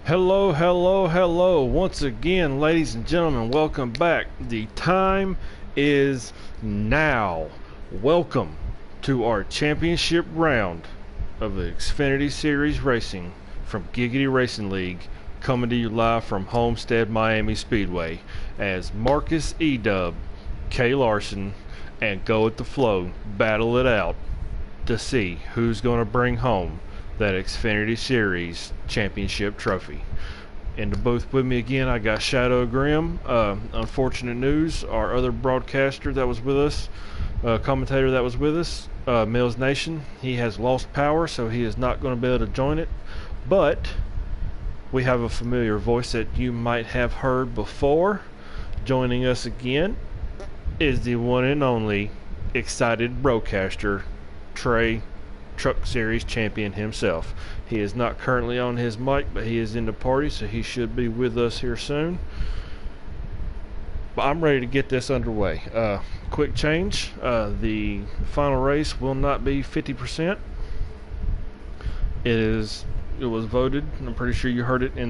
Hello, hello, hello. Once again, ladies and gentlemen, welcome back. The time is now. Welcome to our championship round of the Xfinity Series Racing from Giggity Racing League, coming to you live from Homestead, Miami Speedway, as MarcusEDub, KLarson, and Go with the Flowe battle it out to see who's going to bring home that Xfinity Series championship trophy. In the booth with me again, I got Shadow Grim. Unfortunate news, our other broadcaster that was with us, commentator that was with us, Mills Nation, he has lost power, so he is not going to be able to join it. But we have a familiar voice that you might have heard before. Joining us again is the one and only excited broadcaster, Trey, Truck Series champion himself. He is not currently on his mic, but he is in the party, so he should be with us here soon. But I'm ready to get this underway. Quick change. The final race will not be 50%. It was voted. I'm pretty sure you heard it at the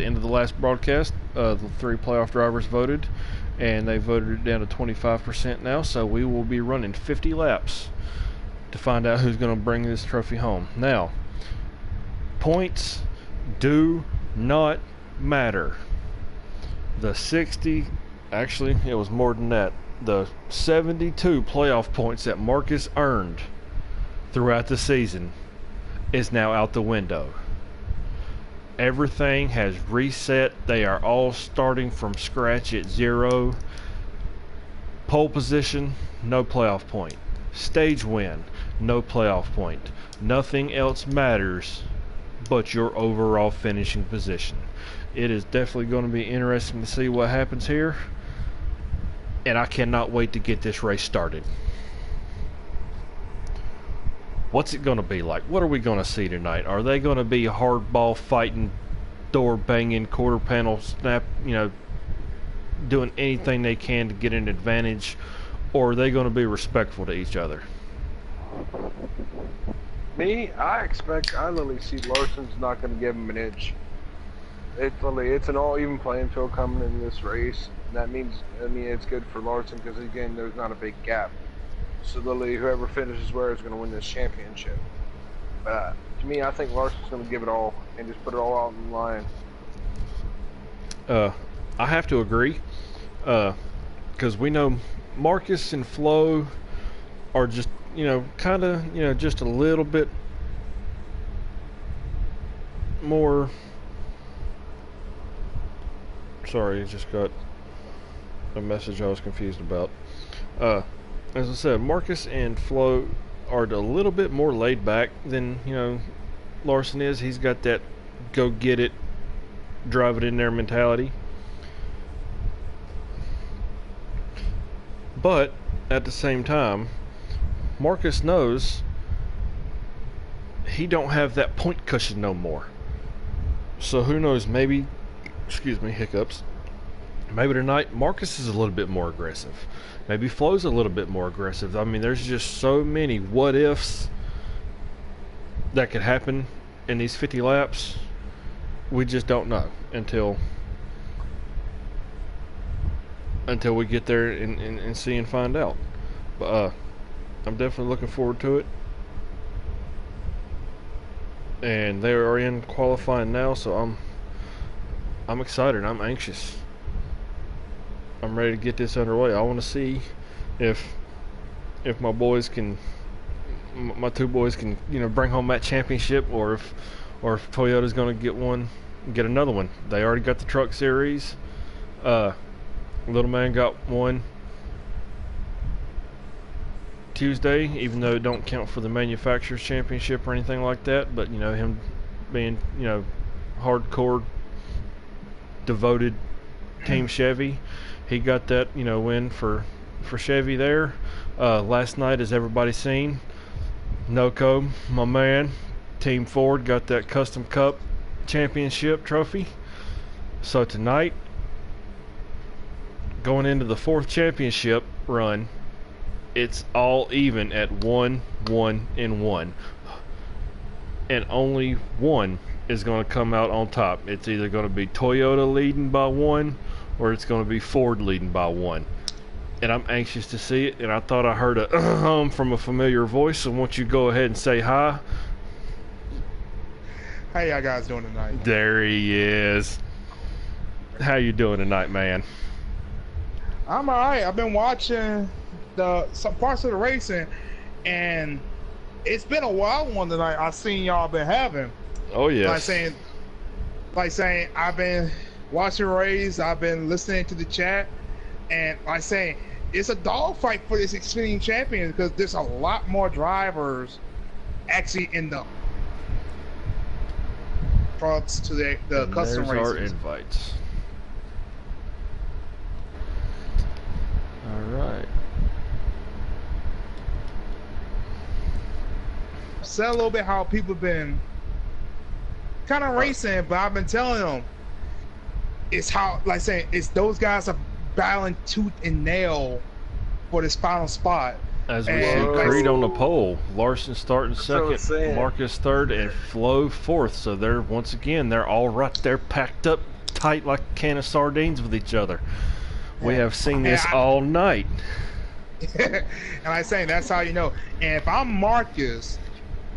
end of the last broadcast. The 3 playoff drivers voted, and they voted it down to 25% now. So we will be running 50 laps to find out who's going to bring this trophy home. Now, points do not matter. The 60, actually it was more than that, the 72 playoff points that Marcus earned throughout the season is now out the window. Everything has reset. They are all starting from scratch at 0. Pole position, no playoff point. Stage win, no playoff point. Nothing else matters but your overall finishing position. It is definitely going to be interesting to see what happens here, and I cannot wait to get this race started. What's it going to be like? What are we going to see tonight? Are they going to be hardball fighting, door banging, quarter panel snap, doing anything they can to get an advantage? Or are they going to be respectful to each other? I literally see Larson's not going to give him an inch. It's an all-even playing field coming in this race. And that means, it's good for Larson because, again, there's not a big gap. So literally, whoever finishes where is going to win this championship. But to me, I think Larson's going to give it all and just put it all out in the line. I have to agree. Because we know Marcus and Flowe are just, kind of, just a little bit more. Sorry, I just got a message I was confused about. As I said, Marcus and Flowe are a little bit more laid back than, Larson is. He's got that go get it, drive it in there mentality. But at the same time, Marcus knows he don't have that point cushion no more. So who knows, maybe, hiccups. Maybe tonight Marcus is a little bit more aggressive. Maybe Flo's a little bit more aggressive. There's just so many what ifs that could happen in these 50 laps. We just don't know until we get there and see and find out. But I'm definitely looking forward to it. And they are in qualifying now, so I'm excited. I'm anxious. I'm ready to get this underway. I want to see if my boys can, my 2 boys can, bring home that championship, or if Toyota's going to get another one. They already got the Truck Series. Little man got one Tuesday, even though it don't count for the manufacturer's championship or anything like that. But him being hardcore devoted Team Chevy, he got that win for Chevy there. Last night, as everybody's seen, Noco, my man, Team Ford got that Custom Cup championship trophy. So tonight, going into the 4th championship run, it's all even at 1-1-1. and only one is going to come out on top. It's either going to be Toyota leading by 1, or it's going to be Ford leading by 1. And I'm anxious to see it, and I thought I heard a hum from a familiar voice, so won't you go ahead and say hi? How y'all guys doing tonight? There he is. How you doing tonight, man? I'm alright. I've been watching some parts of the racing, and it's been a wild one tonight. I've seen y'all been having. Oh yes. Like saying, I've been watching race. I've been listening to the chat, and like saying, it's a dogfight for this Xfinity champion because there's a lot more drivers actually in the trucks to the custom races. There's our invites. All right. Say a little bit how people been kind of racing, but I've been telling them it's how, like saying, it's those guys are battling tooth and nail for this final spot. As we see Creed on the pole, Larson starting second, Marcus third, and Flowe fourth. So they're, once again, they're all right there packed up tight like a can of sardines with each other. We have seen this all night. And I'm saying that's how you know. And if I'm Marcus,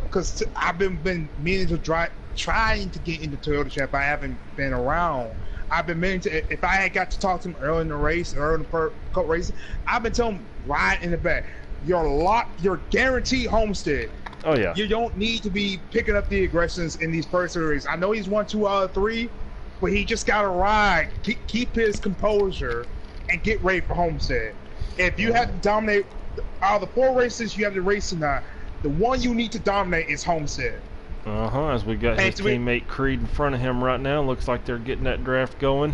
because I've been meaning to trying to get into Toyota Champ, I haven't been around. I've been meaning to. If I had got to talk to him early in the race, early in the cup race, I've been telling him right in the back. You're guaranteed Homestead. Oh yeah. You don't need to be picking up the aggressions in these personal races. I know he's won 2 out of 3, but he just got to ride, keep his composure, and get ready for Homestead. If you have to dominate out of the 4 races you have to race tonight, the one you need to dominate is Homestead. As we got his teammate Creed in front of him right now. Looks like they're getting that draft going.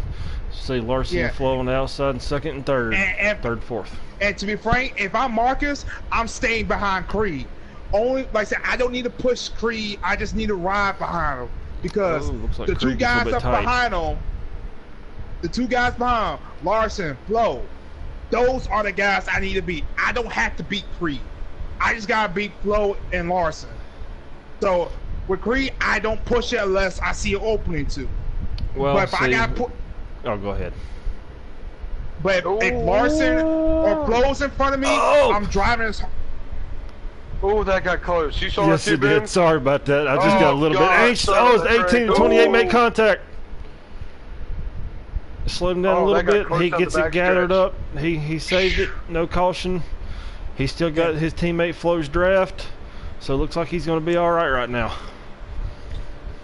See Larson and Flowe on the outside in second and third. Third, fourth. And to be frank, if I'm Marcus, I'm staying behind Creed. Only, like I said, I don't need to push Creed. I just need to ride behind him. Because like the two guys up behind him, Larson, Flowe, those are the guys I need to beat. I don't have to beat Creed. I just got to beat Flowe and Larson. So, with Creed, I don't push it unless I see an opening to. Well, but if I got to put... Oh, go ahead. But if Larson or Flowe's in front of me, I'm driving as... Oh, that got close. You saw yes, it, it did. Sorry about that. I just got a little bit anxious. Oh, it's 18 to 28. Make contact. Slow him down a little bit. He gets it gathered up. He saved it. No caution. He still got his teammate Flowe's draft. So it looks like he's going to be all right now.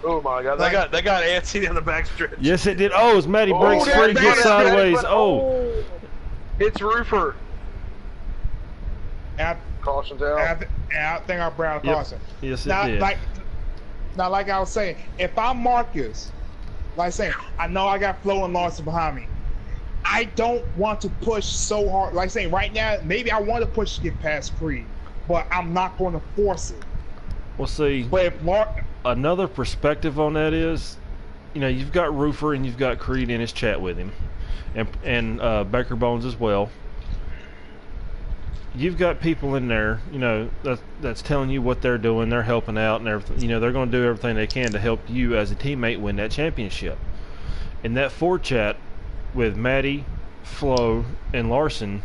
Oh my God! They got antsy down the backstretch. Yes, it did. Oh, as Matty breaks free, gets sideways. Oh, it's Roofer. Caution's out. I think I brought caution. Yes, it did. Like I was saying, if I'm Marcus, like saying, I know I got Flowe and Larson behind me. I don't want to push so hard. Like saying, right now, maybe I want to push to get past Creed, but I'm not going to force it. Well, see. But if another perspective on that is, you know, you've got Roofer and you've got Creed in his chat with him, and Baker Bones as well. You've got people in there, you know, that's telling you what they're doing. They're helping out and everything. You know, they're going to do everything they can to help you as a teammate win that championship. In that Ford chat with Matty, Flowe, and Larson,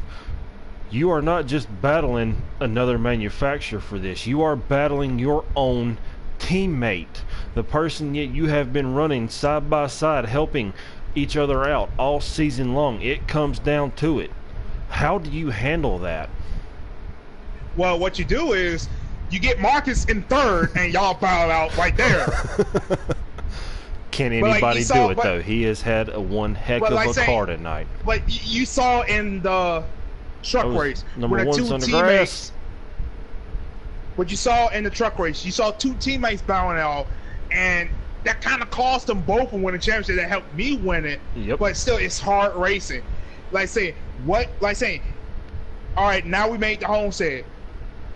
you are not just battling another manufacturer for this. You are battling your own teammate, the person that you have been running side by side, helping each other out all season long. It comes down to it. How do you handle that? Well, what you do is you get Marcus in third and y'all battle out right there. Can anybody do it though? He has had one heck of a car tonight. But you saw in the truck race number where the 2 2 teammates. What you saw in the truck race, you saw 2 teammates bowing out, and that kind of cost them both from winning the championship. That helped me win it. Yep. But still, it's hard racing. Like saying, all right, now we made the Homestead.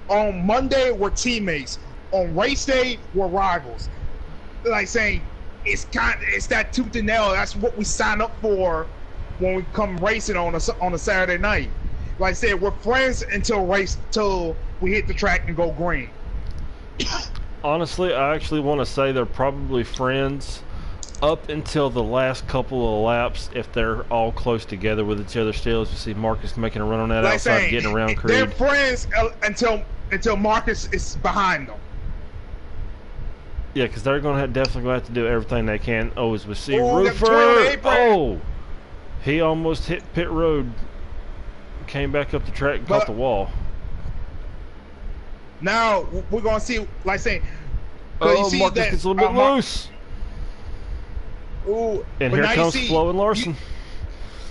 On Monday, we're teammates. On race day, we're rivals. Like saying, it's that tooth and nail. That's what we sign up for when we come racing on a Saturday night. Like I said, we're friends until we hit the track and go green. Honestly, I actually want to say they're probably friends up until the last couple of laps. If they're all close together with each other still, as you see Marcus making a run on that Like outside, saying, getting around they're Creed. friends until Marcus is behind them. Yeah, because they're going to definitely going to have to do everything they can. Oh, as we see Ooh, got 20 on the Roofer. apron. Oh, he almost hit pit road. Came back up the track and caught the wall. Now we're gonna see, like saying, Oh, you see Marcus that, gets a little bit loose. Ooh, And but here now comes you see, Flowe and Larson.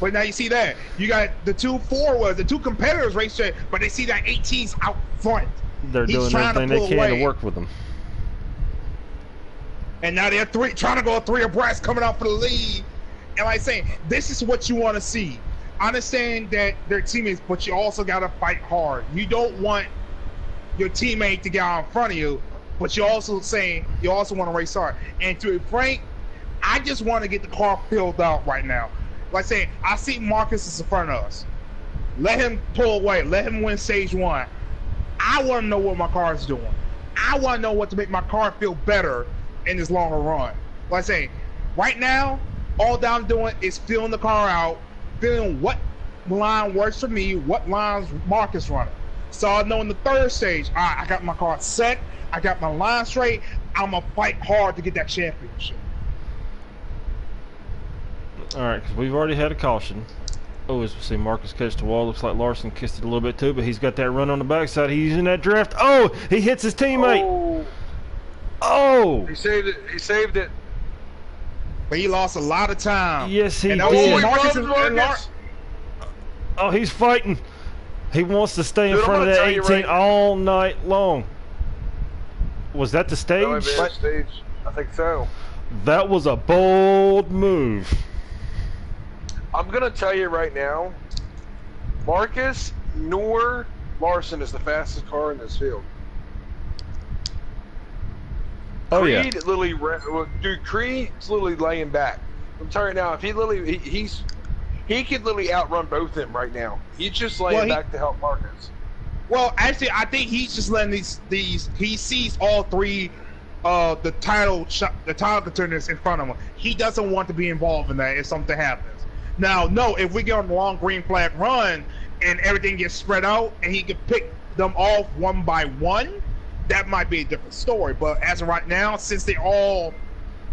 But now you see that you got the two forwards, the two competitors race there, but they see that 18's out front. They're He's doing trying to everything they pull can away. to work with them. And now they're trying to go three abreast, coming out for the lead. And like saying, this is what you want to see. Understand that they're teammates, but you also got to fight hard. You don't want your teammate to get out in front of you, but you also want to race hard. And to be frank, I just want to get the car filled out right now. Like saying, I see Marcus is in front of us. Let him pull away. Let him win stage one. I want to know what my car is doing. I want to know what to make my car feel better in this longer run. Like I say, right now, all I'm doing is filling the car out, feeling what line works for me, what lines Marcus running. So I know in the third stage, all right, I got my car set, I got my line straight, I'm going to fight hard to get that championship. Alright, because we've already had a caution. Oh, as we see Marcus catch the wall. Looks like Larson kissed it a little bit too, but he's got that run on the backside. He's using that drift. Oh, he hits his teammate. Oh! He saved it. He saved it. But he lost a lot of time. Yes, he and did. Marcus. Oh, he's fighting. He wants to stay in Dude, front of that 18 right all night long. Was that the stage? That might be the stage. I think so. That was a bold move. I'm gonna tell you right now, Marcus nor Larson is the fastest car in this field. Oh Creed yeah. literally, dude, Creed's literally laying back. I'm telling you now, if he literally, he could literally outrun both of them right now. He's just laying back to help Marcus. Well, actually, I think he's just letting these. He sees all three, the title contenders in front of him. He doesn't want to be involved in that if something happens. Now, no, if we get on a long green flag run and everything gets spread out and he can pick them off one by one, that might be a different story. But as of right now, since they're all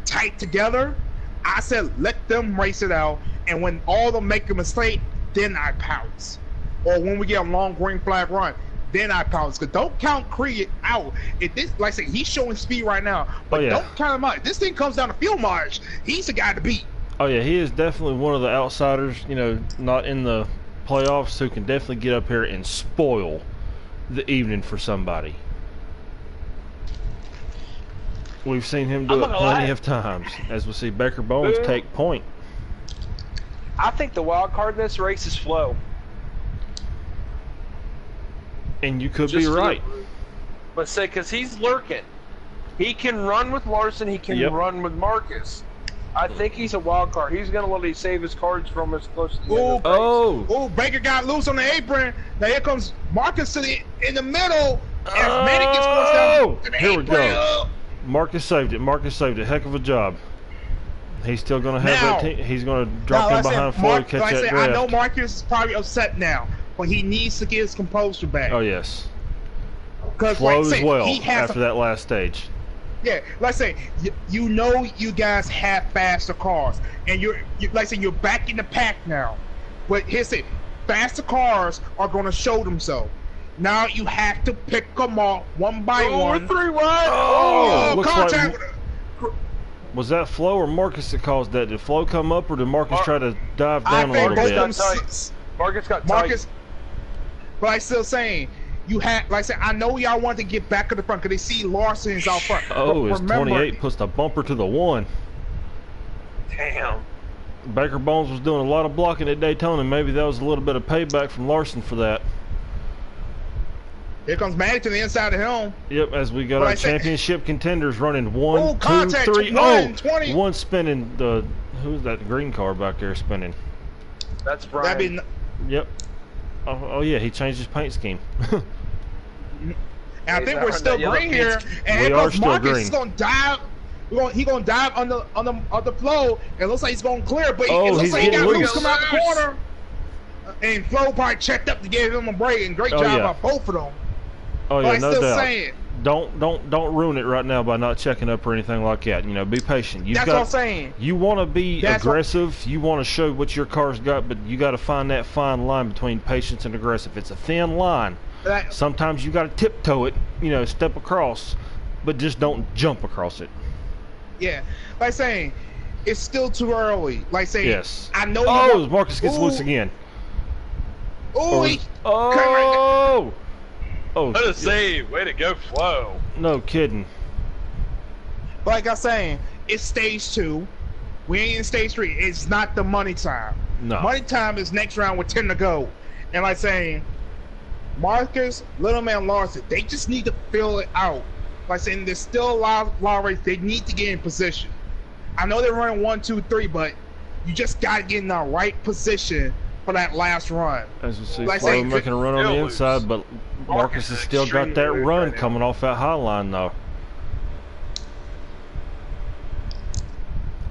tight together, I said let them race it out. And when all of them make a mistake, then I pounce. Or when we get a long green flag run, then I pounce. Because don't count Creed out. If this, like I said, he's showing speed right now, but don't count him out. If this thing comes down to field march, he's the guy to beat. Oh yeah, he is definitely one of the outsiders, you know, not in the playoffs, who can definitely get up here and spoil the evening for somebody. We've seen him do it plenty of times, as we see Becker Bones take point. I think the wild card in this race is Flowe. And you could be right. But say, because he's lurking. He can run with Larson, he can run with Marcus. I think he's a wild card. He's going to literally save his cards from us close to the end of the race. Oh, Baker got loose on the apron. Now here comes Marcus in the middle. As Manning gets forced down to the here apron. we go. Marcus saved it. Marcus saved it. Heck of a job. He's still going to have that team. He's going to drop in behind Flowe to catch that draft. I know Marcus is probably upset now, but he needs to get his composure back. Oh, yes. Flowe as well after that last stage. Yeah, like I say, you know you guys have faster cars, and you're like I say, you're back in the pack now. But here's it, faster cars are going to show themselves. Now you have to pick them off one by one. 3 wide. Looks like, was that Flowe or Marcus that caused that? Did Flowe come up, or did Marcus try to dive down a little bit? Marcus got tight. But I'm still saying, you had, like I said, I know y'all want to get back to the front because they see Larson's out front. Oh, his 28 puts the bumper to the 1. Damn. Baker Bones was doing a lot of blocking at Daytona. Maybe that was a little bit of payback from Larson for that. Here comes Matty to the inside of him. Yep, as we got our championship contenders running 1, 2, 3. 20. One spinning. Who's that green car back there spinning? That's Brian. Yep. Oh yeah, he changed his paint scheme. And I He's think not we're running still that yellow green here. Penske. And We here are comes still Marcus. green. He's gonna dive. He gonna dive on the Flowe. And it looks like he's gonna clear, but Oh, it looks he's like he getting got loose. loose coming out the corner. And Flowe probably checked up to give him a break. And great Oh, job yeah. by both of them. Oh But yeah, I'm no still doubt. saying. Don't ruin it right now by not checking up or anything like that. You know, be patient. That's what I'm saying. You want to be That's what- aggressive. You want to show what your car's got, but you got to find that fine line between patience and aggressive. It's a thin line. Sometimes you got to tiptoe it. You know, step across, but just don't jump across it. Yeah, like saying, it's still too early. Like saying, Yes. I know. Oh, Marcus gets loose again. Oh, Oh. Oh. What a save! Way to go, Flowe. No kidding. like I saying, it's stage 2. We ain't in stage 3. It's not the money time. No. Money time is next round with 10 to go. And like saying, Marcus, Little Man Larson, they just need to fill it out. Like saying, there's still a lot of race. They need to get in position. I know they're running 1, 2, 3, but you just got to get in the right position for that last run. As you see, Like Flowe saying, making a run on the still inside, loose. but Marcus has still got that extremely loose run right now. coming off that high line, though.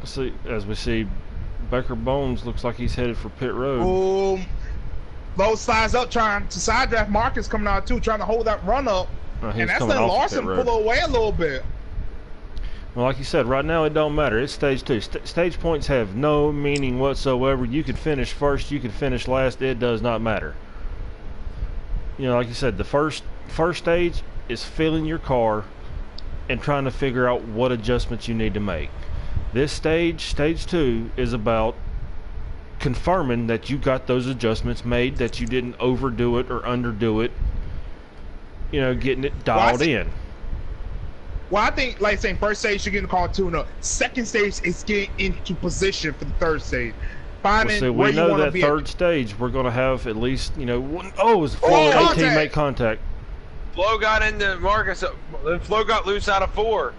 See, as we see, Baker Bones looks like he's headed for pit road. Low slides up, trying to side draft. Marcus coming out too, trying to hold that run up. He's And that's coming letting off the Larson pit road. pull away a little bit. Well, like you said, right now it don't matter. It's stage 2. Stage points have no meaning whatsoever. You could finish first, you could finish last. It does not matter. You know, like you said, the first stage is filling your car and trying to figure out what adjustments you need to make. This stage 2, is about confirming that you got those adjustments made, that you didn't overdo it or underdo it. You know, getting it dialed in. Well, I think, like saying, first stage you're getting called tune-up. Second stage is getting into position for the third stage. Finding So where we you know want to that be. third stage we're going to have at least, you know, one, oh, it was a contact. teammate contact. Flowe got into Marcus, then Flowe got loose out of 4.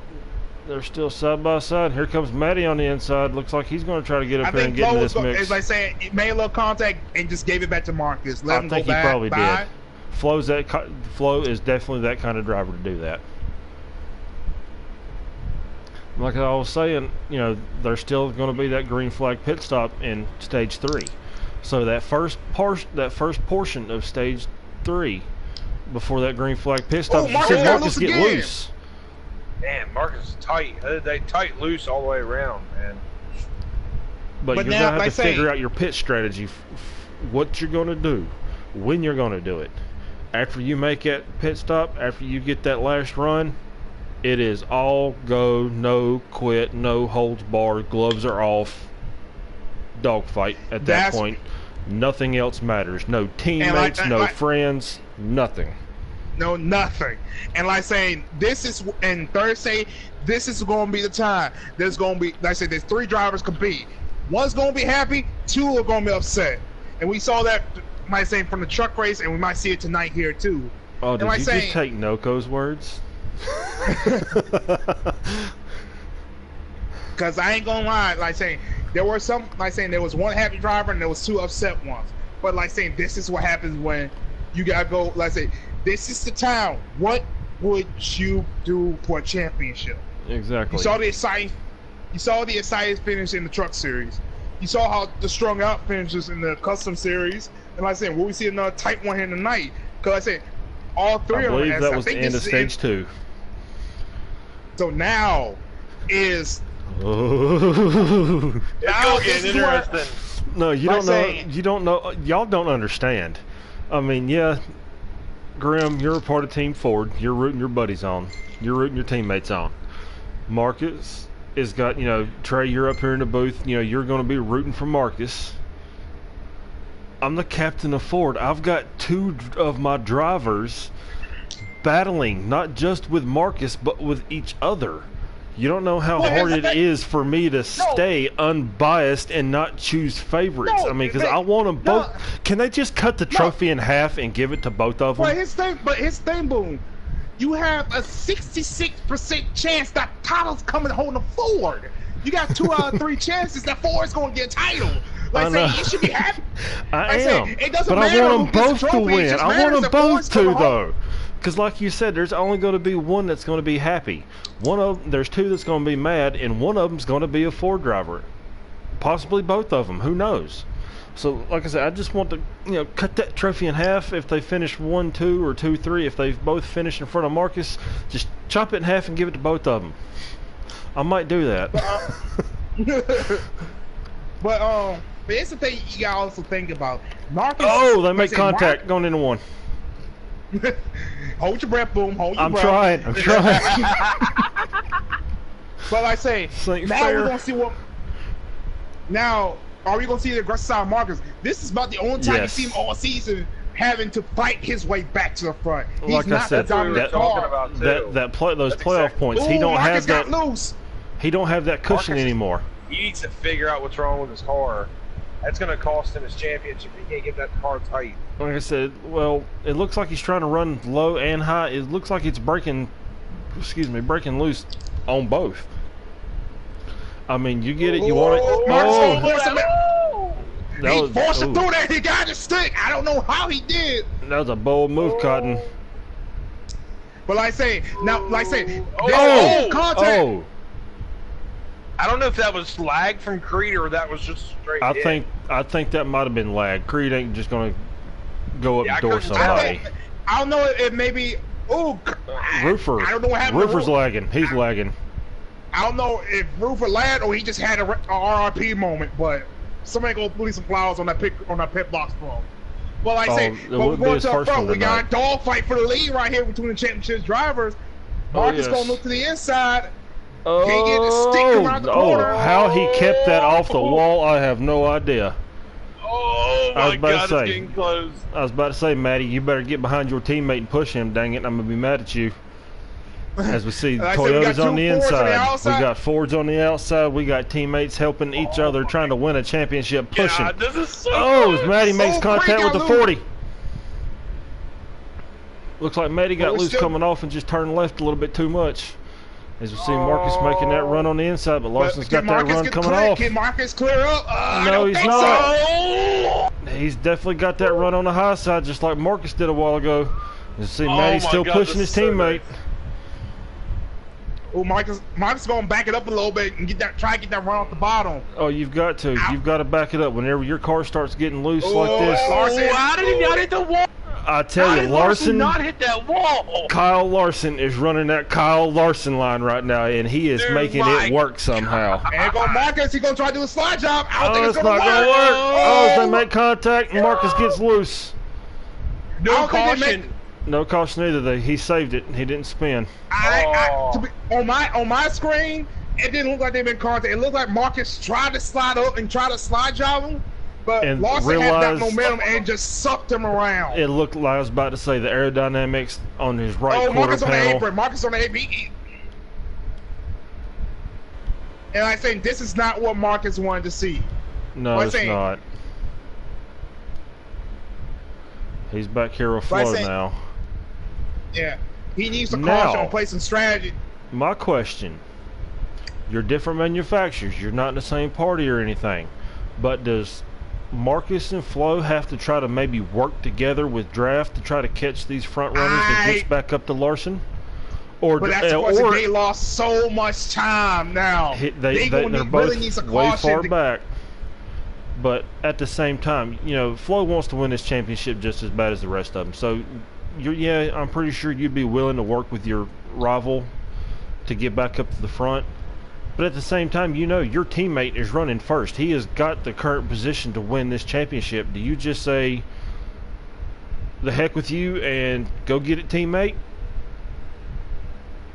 They're still side by side. Here comes Matty on the inside. Looks like he's going to try to get I up here and think get into Flowe this mix. is like saying it made a little contact and just gave it back to Marcus. Let I him think go he back, probably by. did. Flowe is definitely that kind of driver to do that. Like I was saying, you know, there's still going to be that green flag pit stop in stage 3. So that first portion of stage 3, before that green flag pit stop, Oh, you Marcus said got Marcus loose get again. loose. Man, Marcus is tight. They tight loose all the way around, man. But But you're now, going to have like to saying- figure out your pit strategy, what you're going to do, when you're going to do it. After you make that pit stop, after you get that last run, it is all go, no quit, no holds barred, gloves are off, dogfight at that That's- point. Nothing else matters. No teammates, no friends, nothing. No, nothing. And like saying, this is in Thursday, this is going to be the time. There's going to be, like I said, there's 3 drivers compete. One's going to be happy, 2 are going to be upset. And we saw that, might say, from the truck race, and we might see it tonight here too. Oh, And did like you saying, just take Noko's words? Because I ain't going to lie, like saying, there were some, like saying, there was 1 happy driver and there was 2 upset ones. But like saying, this is what happens when you got to go, like say, this is the time. What would you do for a championship? Exactly. You saw the exciting finish in the truck series. You saw how the strung out finishes in the custom series. And like I said, will we see another tight one here tonight? Because I said, all 3 I of them. believe and that I was the think end of this is stage 2. So now is Oh. It's Now gonna this get is where- interesting. No, you Like don't know. saying- You don't know. Y'all don't understand. I mean, yeah, Grim, you're a part of Team Ford. You're rooting your buddies on. You're rooting your teammates on. Marcus has got, you know, Trey, you're up here in the booth. You know, you're going to be rooting for Marcus. I'm the captain of Ford. I've got 2 of my drivers battling, not just with Marcus, but with each other. You don't know how Well, hard here's it the thing. is for me to stay unbiased and not choose favorites. No, I mean, because they- I want them both. no. Can they just cut the trophy in half and give it to both of them? But his thing, boom. You have a 66% chance that Tyler's coming holding a Ford. You got 2 out of 3 chances that Ford's going to get a title. Like I I say, know. you should be happy. I Like I say, am, it doesn't but I matter want who them gets both the to trophy, it win. just I matters want them that both Ford's to, coming home. though. Because like you said, there's only going to be one that's going to be happy. There's two that's going to be mad, and one of them's going to be a Ford driver. Possibly both of them. Who knows? So, like I said, I just want to, cut that trophy in half. If they finish 1-2 or 2-3, if they both finish in front of Marcus, just chop it in half and give it to both of them. I might do that. But here's the thing you gotta also think about. Marcus. Oh, they make contact going into one. Hold your breath, boom. Hold your breath. I'm trying. But like I say, now we're gonna see what. Now, are we gonna see the aggressive side of Marcus? This is about the only time you see him all season having to fight his way back to the front. He's like not I said, the dominant car. those playoff points, he don't Marcus have that. Got loose. He don't have that cushion anymore. He needs to figure out what's wrong with his car. That's going to cost him his championship. He can't get that car tight. Like I said, well, it looks like he's trying to run low and high. It looks like it's breaking loose on both. I mean, you get it. You want it. He forced it through there. He got his stick. I don't know how he did. That was a bold move, Cotton. But like I say, contact. I don't know if that was lag from Creed or that was just straight. I think that might have been lag. Creed ain't just gonna go up and door somebody. I don't know if maybe. Roofer. I don't know what happened. Roofer's lagging. He's lagging. I don't know if Roofer lagged or he just had a RRP moment, but somebody go leave some flowers on that pit box for him. Well, like I say, but we're going to the front. We got a dogfight for the lead right here between the championship drivers. Marcus gonna look to the inside. How he kept that off the wall, I have no idea. Oh my God, it's getting close. I was about to say, Matty, you better get behind your teammate and push him, dang it, I'm going to be mad at you. As we see, Toyotas on the inside. We got Fords on the outside. We got teammates helping each other, trying to win a championship, pushing. God, this is so as Matty makes contact with the 40. Looks like Matty got loose coming off and just turned left a little bit too much. As we see Marcus making that run on the inside, but Larson's got that run coming off. Can Marcus clear up? No, he's not. He's definitely got that run on the high side, just like Marcus did a while ago. You see Matty's still pushing his teammate. Oh, Marcus going to back it up a little bit and try to get that run off the bottom. Oh, you've got to. You've got to back it up whenever your car starts getting loose like this. Larson, how did he not hit the wall? I tell you, Larson not hit that wall. Kyle Larson is running that Kyle Larson line right now, and he is making it work somehow. And go Marcus, he's gonna try to do a slide job. I don't think it's not gonna work. They make contact, and Marcus gets loose. No caution. No caution either. He saved it. He didn't spin. On my screen, it didn't look like they made contact. It looked like Marcus tried to slide up and try to slide job him. But Larson had that momentum and just sucked him around. It looked like I was about to say the aerodynamics on his right quarter Marcus panel. On the apron. Marcus on the apron. And I think this is not what Marcus wanted to see. No, it's not. He's back here with Flowe now. Yeah, he needs to caution on play some strategy. My question: you're different manufacturers. You're not in the same party or anything, but does Marcus and Flowe have to try to maybe work together with draft to try to catch these front runners that gets back up to Larson? But that's because they lost so much time now. They're both way far back. But at the same time, Flowe wants to win this championship just as bad as the rest of them. So, I'm pretty sure you'd be willing to work with your rival to get back up to the front. But at the same time, your teammate is running first. He has got the current position to win this championship. Do you just say, the heck with you and go get it, teammate?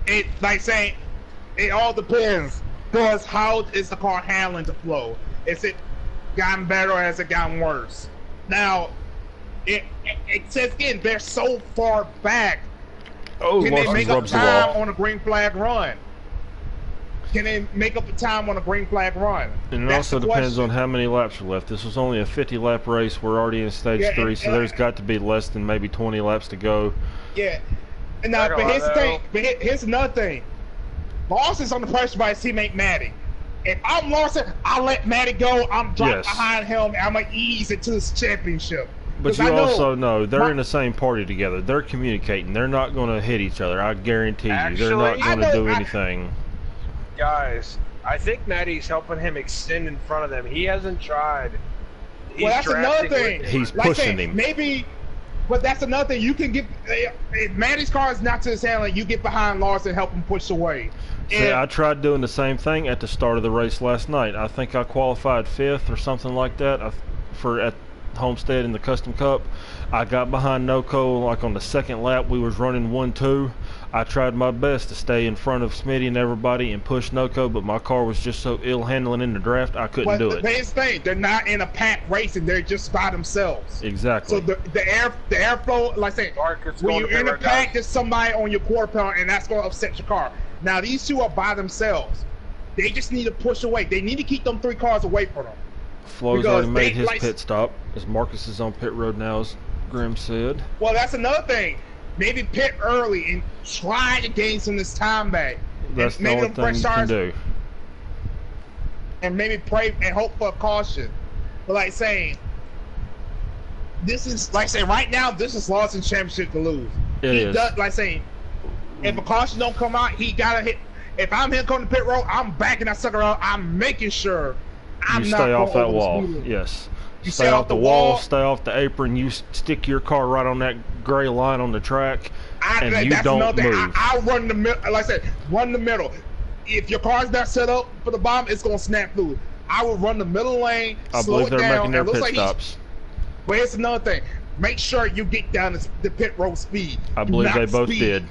It all depends. Because how is the car handling the flow? Is it gotten better or has it gotten worse? Now, it says again, they're so far back. Can they make up time on a green flag run? Can they make up the time on a green flag run? And it also depends on how many laps are left. This was only a 50-lap race. We're already in stage 3, so there's got to be less than maybe 20 laps to go. Yeah. And now, but here's the thing. But here's another thing. Larson's under pressure by his teammate Matty. If I'm Larson, I'll let Matty go. I'm dropping behind him, and I'm going to ease it to this championship. But you also know they're in the same party together. They're communicating. They're not going to hit each other. I guarantee you. They're not going to do anything. Guys, I think Matty's helping him extend in front of them. He hasn't tried. Well, that's another thing. He's pushing him. Maybe, but that's another thing. You can get if Matty's car is not to his handling. You get behind Larson and help him push away. See, I tried doing the same thing at the start of the race last night. I think I qualified 5th or something like that at Homestead in the Custom Cup. I got behind Noco like on the second lap. We was running 1-2. I tried my best to stay in front of Smitty and everybody and push Noco, but my car was just so ill handling in the draft I couldn't do it. But here's the thing, they're not in a pack racing, they're just by themselves. Exactly. So the airflow, like I say, when you're in a pack, there's somebody on your quarter panel and that's gonna upset your car. Now these two are by themselves. They just need to push away. They need to keep them 3 cars away from them. Flowe's already made his pit stop, as Marcus is on pit road now, as Grim said. Well, that's another thing. Maybe pit early and try to gain some of this time back. That's the only thing you can do. And maybe pray and hope for a caution. But like saying, this is like saying right now, this is Larson's championship to lose. It is. Like saying, if a caution don't come out, he gotta hit. If I'm here going to pit road, I'm backing that sucker out. I'm making sure I'm not stay off that going wall. over the speed. Yes. You Stay off the wall, stay off the apron. You stick your car right on that gray line on the track, and you don't move. I'll run the middle. Like I said, run the middle. If your car's not set up for the bomb, it's gonna snap through. I will run the middle lane, I slow believe it they're down. making their It looks pit like stops. But here's another thing: make sure you get down the pit road speed. I believe they both did.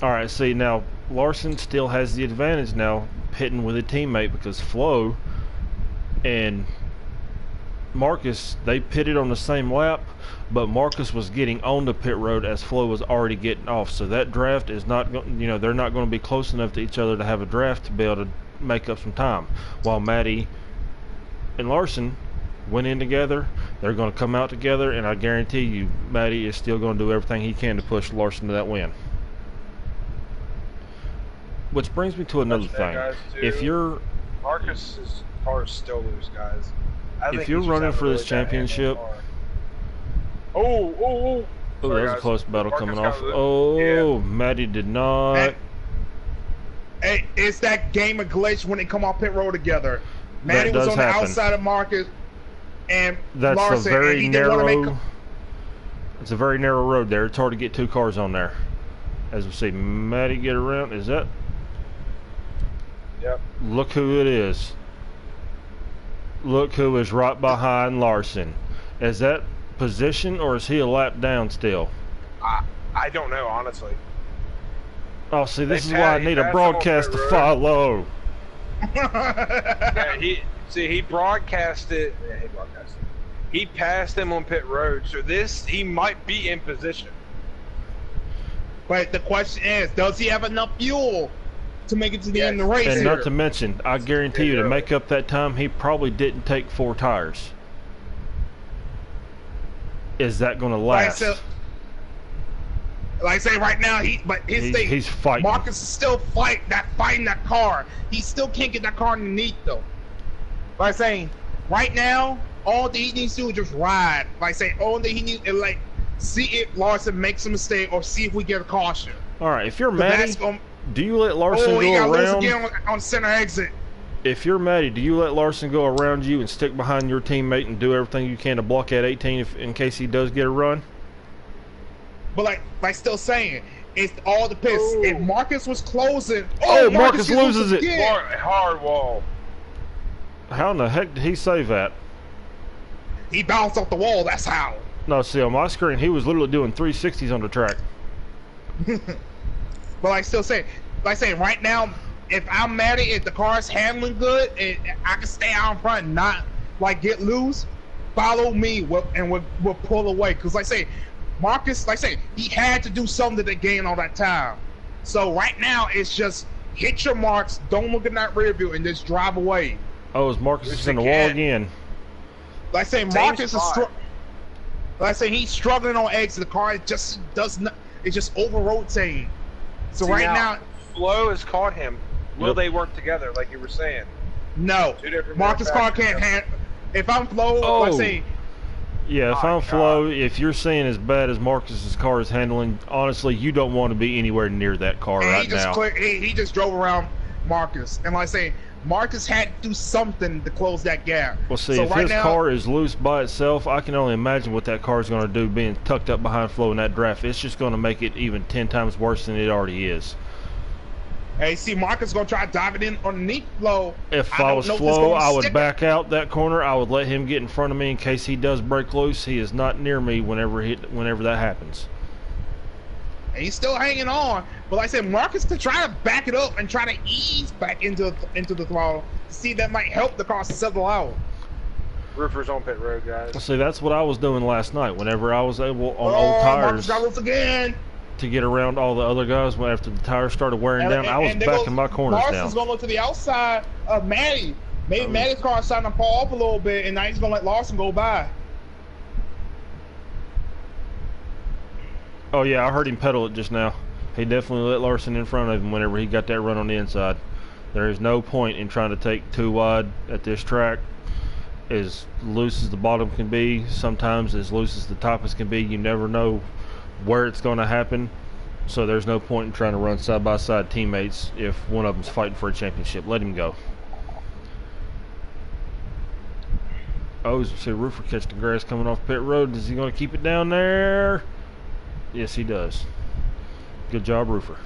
All right, see now, Larson still has the advantage now, pitting with a teammate because Flowe and Marcus, they pitted on the same lap, but Marcus was getting on the pit road as Flowe was already getting off. So that draft is not, they're not going to be close enough to each other to have a draft to be able to make up some time. While Matty and Larson went in together, they're going to come out together, and I guarantee you, Matty is still going to do everything he can to push Larson to that win. Which brings me to another thing. If you're Marcus's car is still loose, guys. If you're running for this championship, oh, that was a close battle coming off. Oh, Matty did not. Hey, it's that game of glitch when they come off pit road together. Matty was on the outside of Marcus, and that's Larson, a very narrow. It's a very narrow road there. It's hard to get 2 cars on there. As we see, Matty get around. Is that? Yep. Look who it is. Look who is right behind Larson. Is that position or is he a lap down still? I don't know, honestly. Oh, see, this is why I need a broadcast to follow. Yeah, he broadcasted. Yeah, he broadcasted. He passed him on pit road, so he might be in position. But the question is, does he have enough fuel to make it to the end of the race? And not to mention, I guarantee you, to make up that time, he probably didn't take 4 tires. Is that going to last? Like I say, right now, he's fighting. Marcus is still fighting that car. He still can't get that car underneath though. Like I say, right now, all that he needs to do is just ride. Like I say, all that he needs is like see if Larson makes a mistake or see if we get a caution. All right, if you're Matty, do you let Larson go around? Again on center exit. If you're Matty, do you let Larson go around you and stick behind your teammate and do everything you can to block at 18 in case he does get a run? But like still saying, it's all depends. If Marcus was closing, Marcus loses it. Hard wall. How in the heck did he save that? He bounced off the wall. That's how. No, see on my screen, he was literally doing 360s on the track. But like still saying, right now, if I'm Matty, if the car's handling good, and I can stay out in front and not like get loose, follow me and we'll pull away. Cause like I say, Marcus, like I say, he had to do something to gain all that time. So right now it's just hit your marks, don't look in that rear view, and just drive away. Oh, is Marcus in the wall again? Like I say, Marcus is like I say, he's struggling on exit. The car just does not. It's just over rotating. So right now, Flowe has caught him. Will they work together, like you were saying? No, Marcus' car can't handle. If I'm Flowe, like I say, Yeah, if My I'm God. Flowe, if you're saying as bad as Marcus's car is handling, honestly, you don't want to be anywhere near that car And right he just now. he just drove around Marcus, and like I say, Marcus had to do something to close that gap. Well, see, so if right his now, car is loose by itself, I can only imagine what that car is going to do being tucked up behind Flowe in that draft. It's just going to make it even 10 times worse than it already is. hey, see, Marcus gonna try to dive it in underneath Flowe. If I don't was know if this Flowe, gonna I would stick. back out that corner. I would let him get in front of me in case he does break loose. He is not near me whenever that happens. And he's still hanging on. But like I said, Marcus could try to back it up and try to ease back into the throttle to see if that might help the car settle out. Roofer's on pit road, guys. See, that's what I was doing last night. Whenever I was able on old Marcus tires got loose again. to get around all the other guys after the tires started wearing down, I was there backing goes my corners Larson's down. gonna look to the outside of Matty. Maybe Oh. Matty's car is starting to fall off a little bit, and now he's gonna let Larson go by. Oh yeah, I heard him pedal it just now. He definitely let Larson in front of him whenever he got that run on the inside. There is no point in trying to take too wide at this track. As loose as the bottom can be, sometimes as loose as the top can be, you never know where it's going to happen. So there's no point in trying to run side-by-side teammates if one of them's fighting for a championship. Let him go. Oh, see Roofer catch the grass coming off pit road. Is he going to keep it down there? Yes, he does. Good job, Roofer.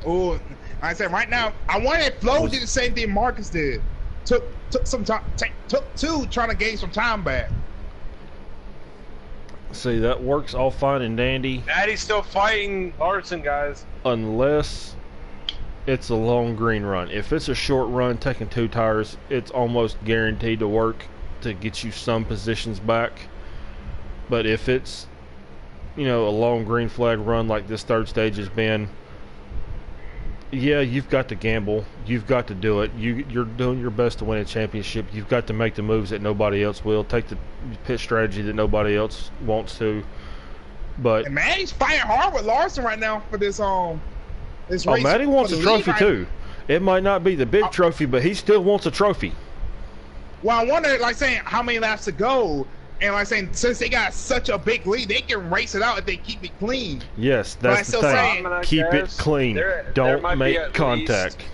Oh, I said right now, I wanted Flowe did the same thing Marcus did. Took some time, took two trying to gain some time back. See, that works all fine and dandy Maddie's still fighting Larson, guys. unless it's a long green run. If it's a short run, taking two tires, it's almost guaranteed to work to get you some positions back. But if it's, you know, a long green flag run like this third stage has been, yeah, you've got to gamble. You've got to do it. You're doing your best to win a championship. You've got to make the moves that nobody else will. Take the pit strategy that nobody else wants to. But And Matty's fighting hard with Larson right now for this this race. Matty wants for a the trophy lead. too. It might not be the big trophy, but he still wants a trophy. Well, I wonder, like saying, how many laps to go, and like saying, since they got such a big lead, they can race it out if they keep it clean. Yes, But I that's the still thing. say- I'm gonna Keep it guess clean. there Don't might be make at contact. least-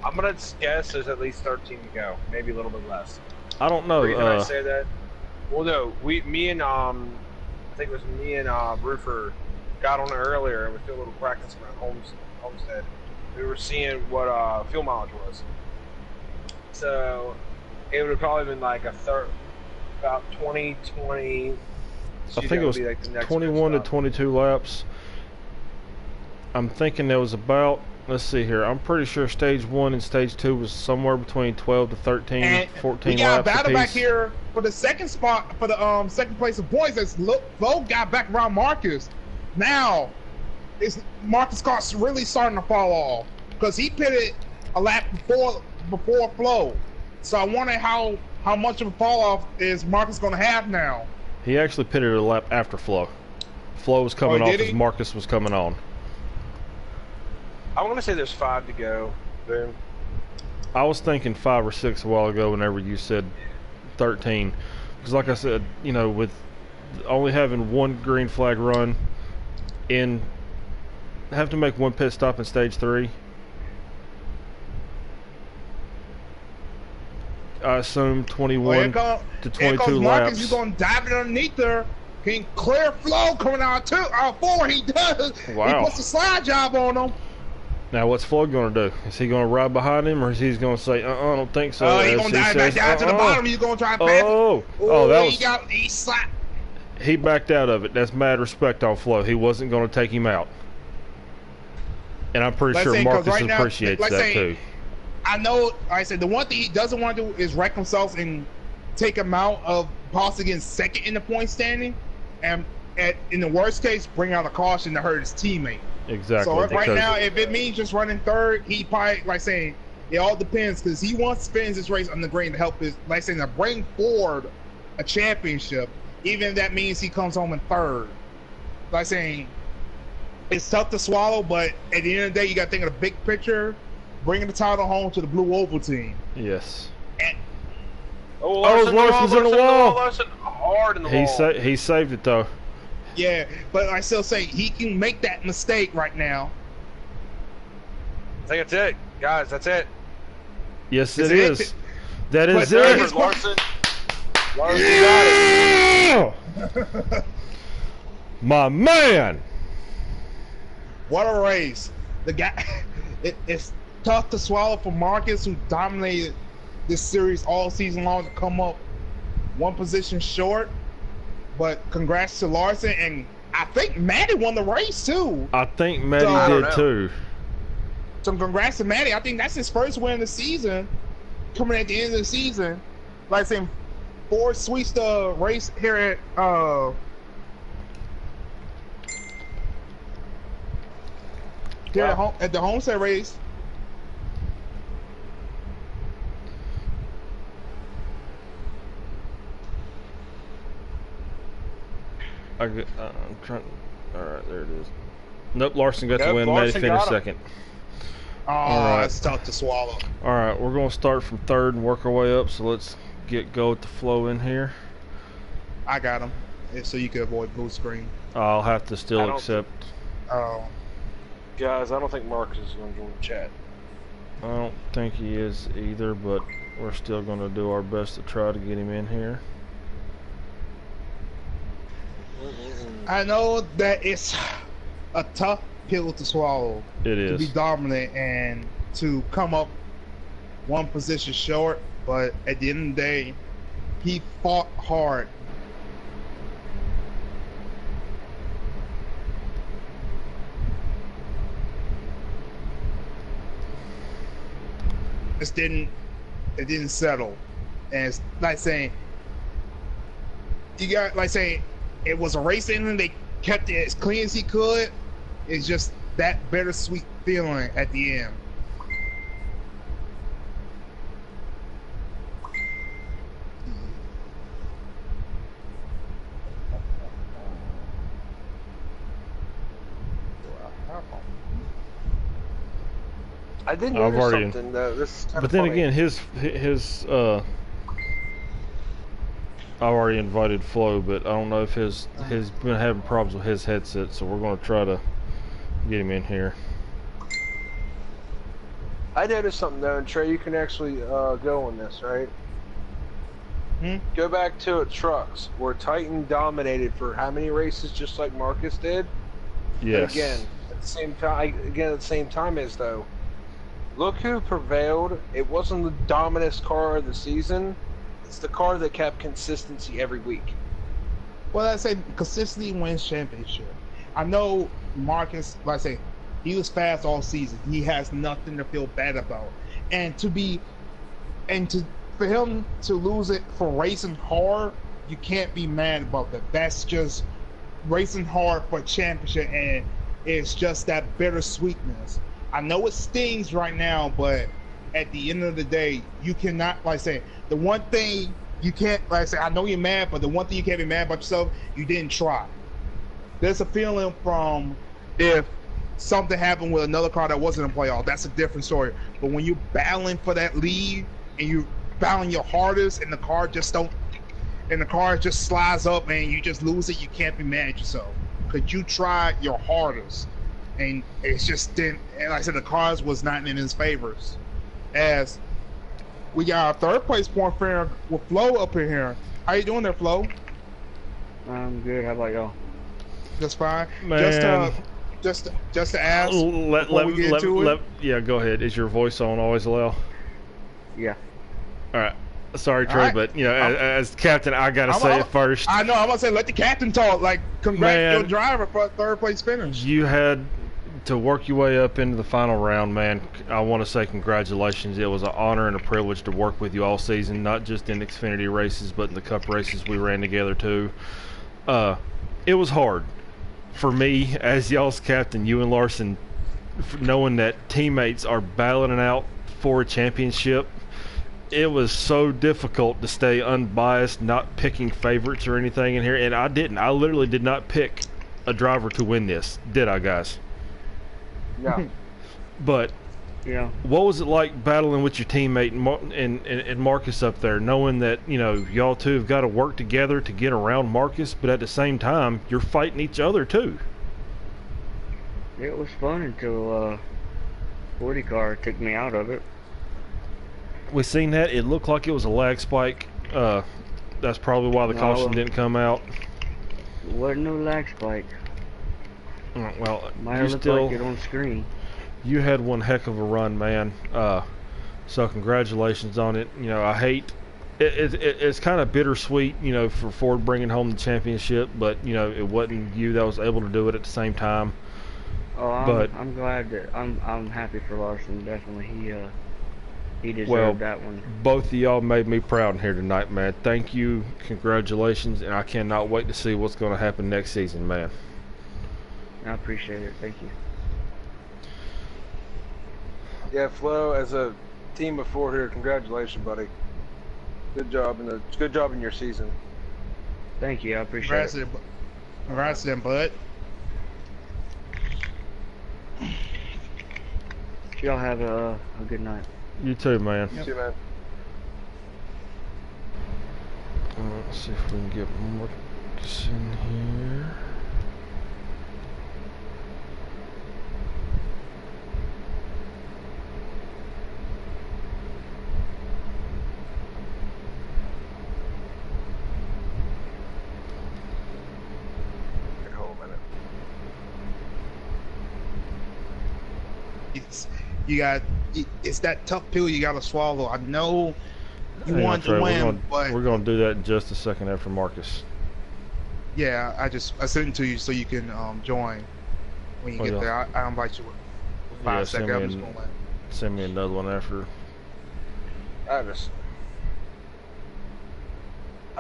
I'm gonna guess there's at least 13 to go, maybe a little bit less. I don't The reason I know. say that, well, no, me and I think it was me and Roofer got on it earlier, and we did a little practice around Homestead. We were seeing what fuel mileage was. So it would have probably been like about 20. I think it was 21 to 22 laps. I'm thinking there was about, let's see here, I'm pretty sure stage 1 and stage 2 was somewhere between 12 to 13, And 14 we got a laps battle back apiece. here for the second spot for the second place of points. As Flowe got back around Marcus. Now, is Marcus' car really starting to fall off because he pitted a lap before Flowe. So I wonder how much of a fall off is Marcus going to have now. He actually pitted a lap after Flowe. Flowe was coming off did as he? Marcus was coming on. I'm gonna say there's 5 to go. Boom. I was thinking 5 or 6 a while ago whenever you said 13. Because like I said, you know, with only having one green flag run in, have to make one pit stop in stage 3. I assume 21 to Here 22 comes Marcus. laps. He's going to dive it underneath there. Can clear Flowe coming out four. He does. Wow. He puts a slide job on him. Now, what's Flowe going to do? Is he going to ride behind him, or is he going to say, I don't think so? He's as going to he dive back says, down to the bottom. He's going to try to pass it. That was... He slapped. He backed out of it. That's mad respect on Flowe. He wasn't going to take him out. And I'm pretty sure Marcus appreciates that too. I know, like I said, the one thing he doesn't want to do is wreck himself and take him out of possibly getting second in the point standing. And in the worst case, bring out a caution to hurt his teammate. Exactly. So right now, if it means just running third, he probably, like saying, it all depends because he wants to finish this race on the green to help his, like saying, to bring forward a championship, even if that means he comes home in third. Like saying, it's tough to swallow, but at the end of the day, you got to think of the big picture, bringing the title home to the Blue Oval team. Yes. Oh, Larson's in the wall. Larson hard in the wall. He saved it though. Yeah, but I still say he can make that mistake right now. I think that's it, guys. That's it. Yes, Is it it? is. That is But it. his- Larson got it. Yeah! My man. What a race! The guy, it's tough to swallow for Marcus, who dominated this series all season long, to come up one position short. But congrats to Larson, and I think Maddie won the race too. I think Maddie I don't did know. too. So congrats to Maddie. I think that's his first win of the season, coming at the end of the season. Like saying, 4 sweeps the race here at at the Homestead race. I'm trying. All right, there it is. Nope, Larson got the Yep, win. Maddie Larson finished got him. second. Oh, right. it's tough to swallow. All right, we're gonna start from third and work our way up. So let's go with the flow in here. I got him, so you can avoid blue screen. I'll have to I still don't- accept. Oh, Guys, I don't think Marcus is going to join the chat. I don't think he is either, but we're still gonna do our best to try to get him in here. I know that it's a tough pill to swallow. It To be is. dominant and to come up one position short, but at the end of the day, he fought hard. It didn't settle, and it's like saying you got like saying it was a race ending. They kept it as clean as he could. It's just that bittersweet feeling at the end. I did I've notice already- something though. This is kinda But then funny. again, his I already invited Flowe, but I don't know if his been having problems with his headset, so we're gonna try to get him in here. I noticed something though, and Trey, you can actually go on this, right? Go back to trucks, where Titan dominated for how many races, just like Marcus did. Yes. But again, at the same time as though, look who prevailed. It wasn't the dominant car of the season. It's the car that kept consistency every week. Well, I say consistency wins championship. I know Marcus, like I say, he was fast all season. He has nothing to feel bad about. For him to lose it for racing hard, you can't be mad about that. That's just racing hard for a championship, and it's just that bittersweetness. I know it stings right now, but at the end of the day, you cannot, like I say, the one thing you can't, like I say, I know you're mad, but the one thing you can't be mad about yourself, you didn't try. There's a feeling from if something happened with another car that wasn't in playoff, that's a different story. But when you're battling for that lead and you're battling your hardest and the car just slides up and you just lose it, you can't be mad at yourself because you tried your hardest and it's just didn't. And like I said, the cars was not in his favors. As we got our third place point fair with Flowe up in here. How you doing there, Flowe? I'm good. How about y'all? Just fine. Man. Just to ask. Yeah, go ahead. Is your voice on always allow? Yeah. All right. Sorry, Trey, All right. but as captain, I gotta say it first. I know. I'm gonna say let the captain talk. Like, congrats Man. your driver for a third place finish. You had to work your way up into the final round, man. I want to say congratulations. It was an honor and a privilege to work with you all season, not just in Xfinity races, but in the Cup races we ran together too. It was hard for me as y'all's captain, you and Larson, knowing that teammates are battling it out for a championship. It was so difficult to stay unbiased, not picking favorites or anything in here, and I didn't. I literally did not pick a driver to win this, did I, guys? No. But Yeah. What was it like battling with your teammate and Marcus up there, knowing that, you know, y'all two have got to work together to get around Marcus, but at the same time, you're fighting each other too? It was fun until 40 car took me out of it. We seen that. It looked like it was a lag spike. That's probably why the caution didn't come out. It wasn't no lag spike. Well, Might you have looked still, like it on screen. you had one heck of a run, man. So congratulations on it. You know, I hate it's kind of bittersweet, you know, for Ford bringing home the championship, but you know, it wasn't you that was able to do it at the same time. Oh, but I'm glad that I'm happy for Larson. Definitely, he deserved that one. Both of y'all made me proud in here tonight, man. Thank you, congratulations, and I cannot wait to see what's going to happen next season, man. I appreciate it. Thank you. Yeah, Flowe, as a team of 4 here, congratulations, buddy. Good job in your season. Thank you. I appreciate it. Congrats to them, bud. Y'all have a good night. You too, man. You too, man. Let's see if we can get Marcus in here. It's that tough pill you gotta swallow. I know you Hang on, want Trey, to win, but we're gonna do that in just a second after Marcus. yeah, I sent it to you so you can join when you get there. I invite you with 5 seconds. I'm just gonna send me another one after. I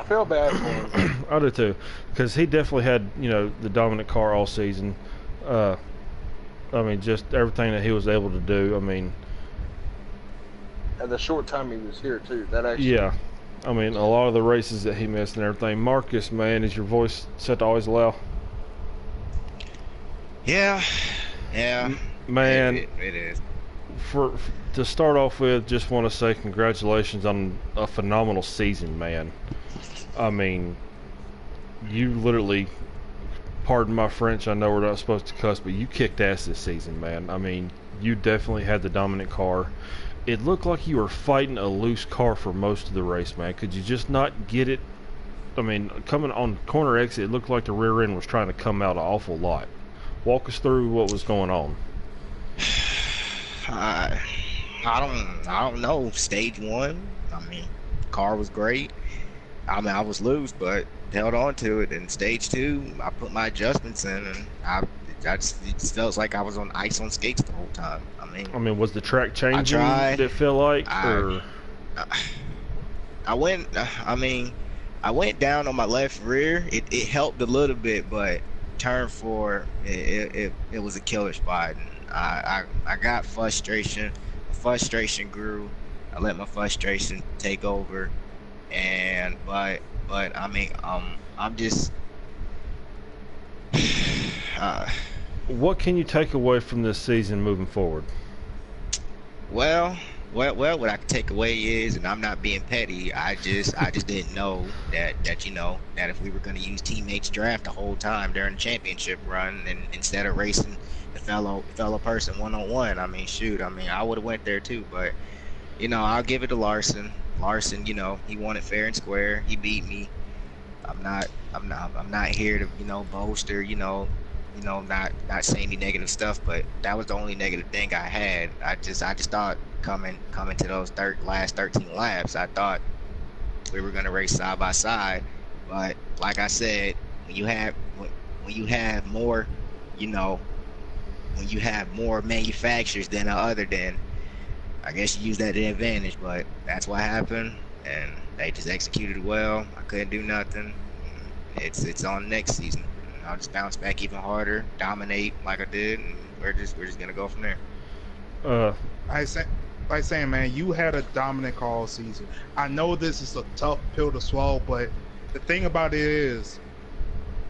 feel bad for him. I do too, because he definitely had, you know, the dominant car all season. I mean, just everything that he was able to do. I mean, and the short time he was here too. That actually. Yeah, I mean, a lot of the races that he missed and everything. Marcus, man, is your voice set to always allow? Yeah, man. It is. To start off with, just want to say congratulations on a phenomenal season, man. I mean, you literally, pardon my French, I know we're not supposed to cuss, but you kicked ass this season, man. I mean, you definitely had the dominant car. It looked like you were fighting a loose car for most of the race, man. Could you just not get it? I mean, coming on corner exit, it looked like the rear end was trying to come out an awful lot. Walk us through what was going on. I don't know. Stage 1, I mean, car was great. I mean, I was loose, but held on to it. And stage 2, I put my adjustments in, and it felt like I was on ice on skates the whole time. I mean, was the track changing? Did it feel like? I went down on my left rear. It helped a little bit, but turn 4, it was a killer spot. And I got frustration. Frustration grew. I let my frustration take over, but I mean, I'm just. What can you take away from this season moving forward? Well, what I can take away is, and I'm not being petty, I just didn't know that if we were going to use teammates draft the whole time during the championship run, and instead of racing the fellow person one-on-one, I mean, shoot, I mean, I would have went there too, but I'll give it to Larson. Larson, he won it fair and square. He beat me. I'm not here to boast or not say any negative stuff, but that was the only negative thing I had. I just thought coming to those last 13 laps, I thought we were gonna race side by side. But like I said, when you have more, when you have more manufacturers than other, then I guess you use that to advantage. But that's what happened, and they just executed well. I couldn't do nothing. It's on next season. I'll just bounce back even harder, dominate like I did, and we're just gonna go from there. Like saying, man, you had a dominant car all season. I know this is a tough pill to swallow, but the thing about it is,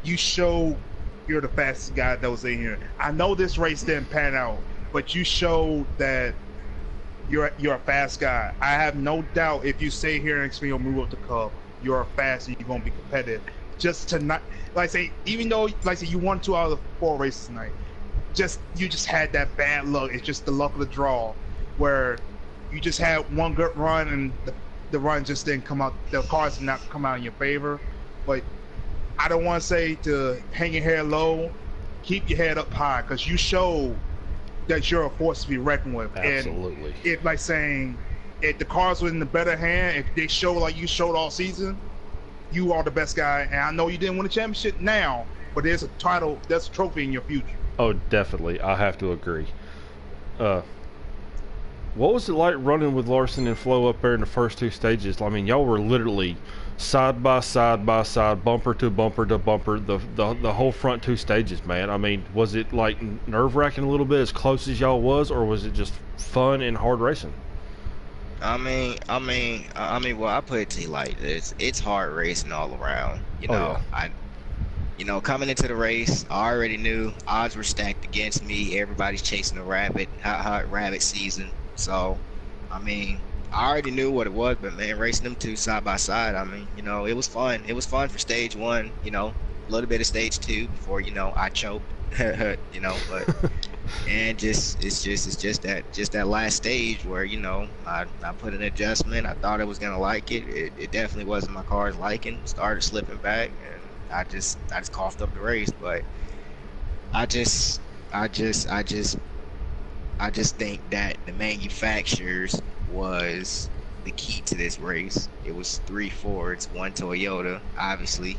you showed you're the fastest guy that was in here. I know this race didn't pan out, but you showed that you're a fast guy. I have no doubt if you stay here in Xfinity or move up the Cup, you're fast and you're gonna be competitive. Just to not, like I say, even though like I say you won 2 out of the 4 races tonight, you just had that bad luck. It's just the luck of the draw, where you just had one good run and the run just didn't come out. The cars did not come out in your favor. But I don't want to say to hang your head low, keep your head up high, because you showed that you're a force to be reckoned with. Absolutely. And if like saying, if the cars were in the better hand, if they show like you showed all season, you are the best guy. And I know you didn't win a championship now, but there's a title, there's a trophy in your future. Oh, definitely. I have to agree. What was it like running with Larson and Flowe up there in the first 2 stages? I mean, y'all were literally side by side, bumper to bumper to bumper, the whole front 2 stages, man. I mean, was it like nerve-wracking a little bit as close as y'all was, or was it just fun and hard racing? I mean, well, I put it to you like this: it's hard racing all around. You know, coming into the race, I already knew odds were stacked against me. Everybody's chasing a rabbit, hot rabbit season. So, I mean, I already knew what it was, but man, racing them 2 side by side, I mean, you know, it was fun. It was fun for stage 1, you know, a little bit of stage 2 before, you know, I choked, you know, but and it's just that last stage where, you know, I put an adjustment. I thought I was gonna like it. It definitely wasn't my car's liking. Started slipping back, and I just coughed up the race. But I just think that the manufacturers was the key to this race. It was 3 Fords, 1 Toyota. Obviously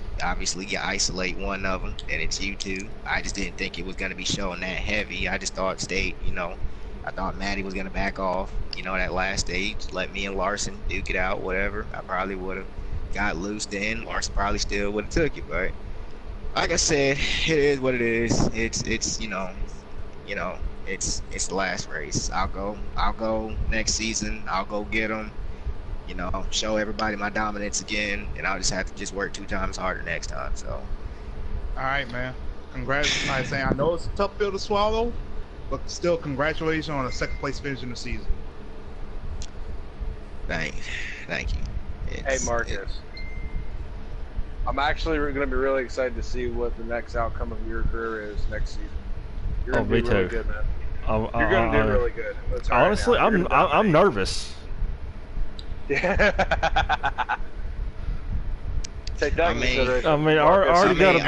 you isolate one of them, and it's you two. I just didn't think it was going to be showing that heavy. I just thought I thought Maddie was going to back off, you know, that last stage, let me and Larson duke it out, whatever. I probably would have got loose then. Larson probably still would have took it, but like I said, it is what it is. It's it's the last race. I'll go next season. I'll go get them. You know, show everybody my dominance again, and I'll just have to just work 2 times harder next time. So, all right, man. Congrats. Like I say, I know it's a tough pill to swallow, but still, congratulations on a 2nd place finish in the season. Thank you. Hey, Marcus. I'm actually going to be really excited to see what the next outcome of your career is next season. You're going to be really good, man. You're going to do really good. Honestly, I'm nervous. Yeah. Take that I mean, I already got to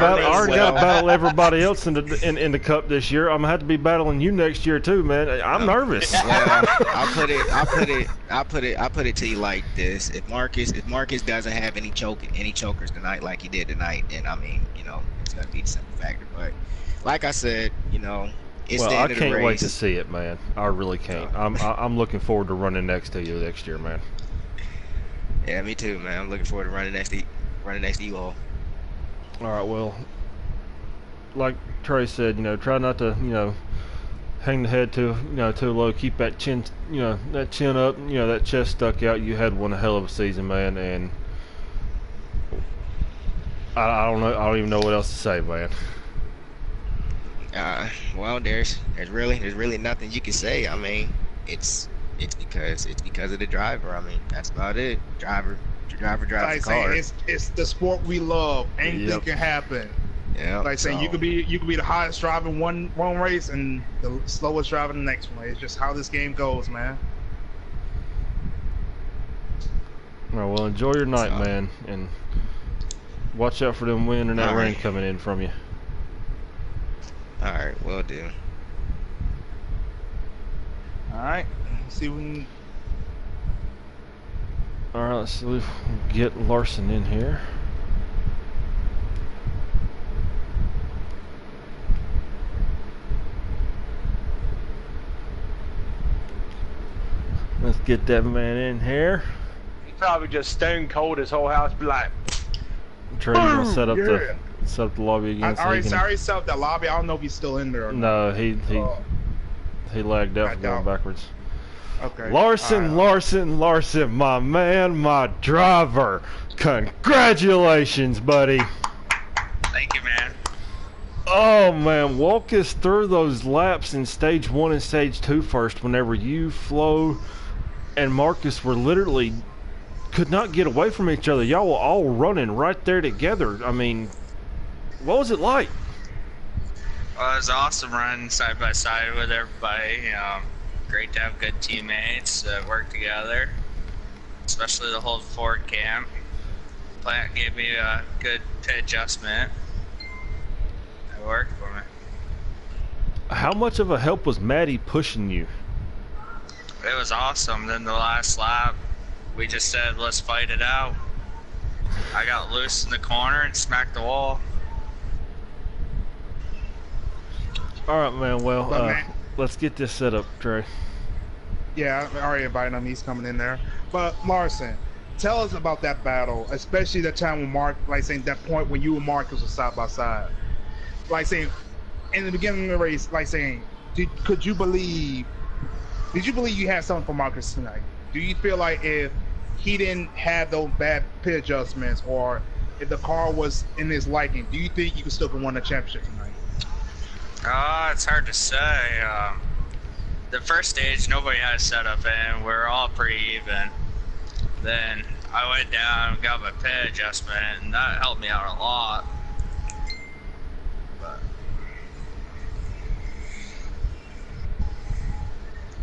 battle everybody else in the cup this year. I'm gonna have to be battling you next year too, man. I'm nervous. Well, I'll put it to you like this: if Marcus doesn't have any chokers tonight like he did tonight, then I mean, you know, it's gonna be the simple factor. But like I said, you know, it's the end of the race. I can't wait to see it, man. I really can't. I'm looking forward to running next to you next year, man. Yeah, me too, man. I'm looking forward to running next to you all. All right, well, like Trey said, you know, try not to, you know, hang the head too low. Keep that chin, that chin up, that chest stuck out. You had one hell of a season, man, and I don't know. I don't even know what else to say, man. Well, there's really nothing you can say. I mean, it's because of the driver. I mean, that's about it. Driver drives the car. It's the sport we love. Anything can happen. Yeah. Like saying, you could be the hottest driver in one race and the slowest driver in the next one. It's just how this game goes, man. All right, well, enjoy your night, man, and watch out for them wind and that rain coming in from you. All right, will do. All right, let's see when. All right, let's see if we can get Larson in here. Let's get that man in here. He probably just stone cold. His whole house be like. Trey, you gonna set up the lobby again? I already set up that lobby. I don't know if he's still in there or not. No, he lagged out from going backwards. Okay. Larson, my man, my driver. Congratulations, buddy. Thank you, man. Oh, man, walk us through those laps in stage 1 and stage 2 first, whenever you, Flowe, and Marcus were literally could not get away from each other. Y'all were all running right there together. I mean, what was it like? Well, it was awesome running side by side with everybody. Great to have good teammates that work together, especially the whole Ford camp. Plant gave me a good pit adjustment. It worked for me. How much of a help was Maddie pushing you? It was awesome. Then the last lap, we just said, let's fight it out. I got loose in the corner and smacked the wall. All right, man. Well, let's get this set up, Trey. Yeah, I already invited him. He's coming in there. But Larson, tell us about that battle, especially the time when Mark, like saying that point when you and Marcus were side by side. Like saying, in the beginning of the race, like saying, did you believe you had something for Marcus tonight? Do you feel like if he didn't have those bad pit adjustments, or if the car was in his liking, do you think you could still win the championship tonight? It's hard to say. The first stage, nobody had a setup in. We're all pretty even. Then I went down and got my pit adjustment, and that helped me out a lot. But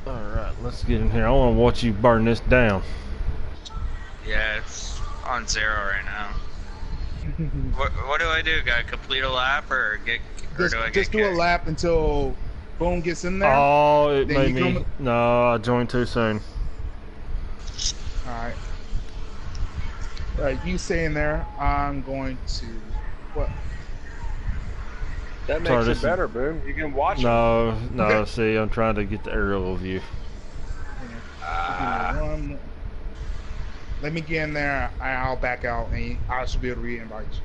All right, let's get in here. I want to watch you burn this down. yeah, it's on 0 right now. What do I do? Got to complete a lap or get? Or do I Just do a kicked? lap until Boone gets in there. Oh, it Then made you me. No, I joined too soon. All right. You stay in there. I'm going to. What? That Sorry, makes this it is- better, Boom. You can watch it. No. See, I'm trying to get the aerial view. Let me get in there. I'll back out, and I should be able to re-invite you.